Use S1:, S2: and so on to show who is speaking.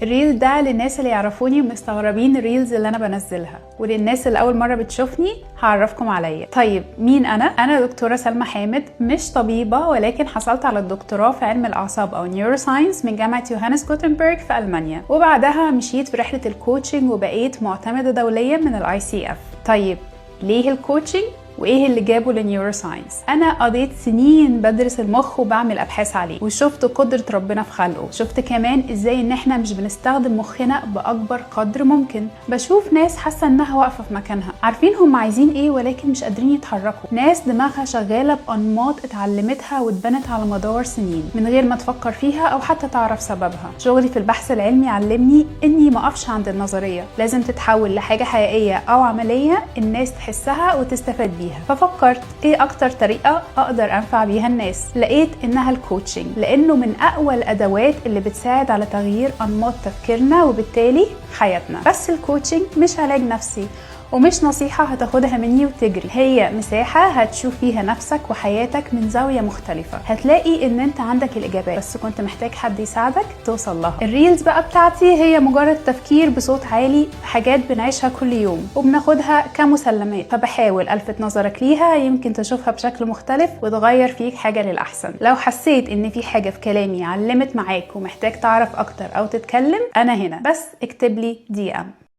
S1: الريل ده للناس اللي يعرفوني ومستغربين الريلز اللي انا بنزلها، وللناس اللي اول مره بتشوفني هعرفكم عليا. طيب مين انا دكتوره سلمى حامد، مش طبيبه، ولكن حصلت على الدكتوراه في علم الاعصاب او نيوروساينس من جامعه يوهانس جوتنبرج في المانيا، وبعدها مشيت في رحله الكوتشنج وبقيت معتمده دوليا من ICF. طيب ليه الكوتشنج وايه اللي جابه للنيوروساينس؟ انا قضيت سنين بدرس المخ وبعمل ابحاث عليه، وشفت قدرة ربنا في خلقه، شفت كمان ازاي ان احنا مش بنستخدم مخنا باكبر قدر ممكن. بشوف ناس حاسه انها واقفه في مكانها، عارفين هم عايزين ايه ولكن مش قادرين يتحركوا، ناس دماغها شغاله بانماط اتعلمتها واتبنت على مدار سنين من غير ما تفكر فيها او حتى تعرف سببها. شغلي في البحث العلمي علمني اني ما اقفش عند النظريه، لازم تتحول لحاجه حقيقيه او عمليه الناس تحسها وتستفاد بيها. ففكرت ايه اكتر طريقه اقدر انفع بيها الناس؟ لقيت انها الكوتشنج، لانه من اقوى الادوات اللي بتساعد على تغيير انماط تفكيرنا وبالتالي حياتنا. بس الكوتشنج مش علاج نفسي ومش نصيحة هتاخدها مني وتجري، هي مساحة هتشوف فيها نفسك وحياتك من زاوية مختلفة. هتلاقي ان انت عندك الاجابات بس كنت محتاج حد يساعدك توصل لها. الريلز بقى بتاعتي هي مجرد تفكير بصوت عالي في حاجات بنعيشها كل يوم وبناخدها كمسلمات، فبحاول الفت نظرك ليها، يمكن تشوفها بشكل مختلف وتغير فيك حاجة للأحسن. لو حسيت ان في حاجة في كلامي علمت معاك ومحتاج تعرف اكتر او تتكلم، انا هنا، بس اكتب لي DM.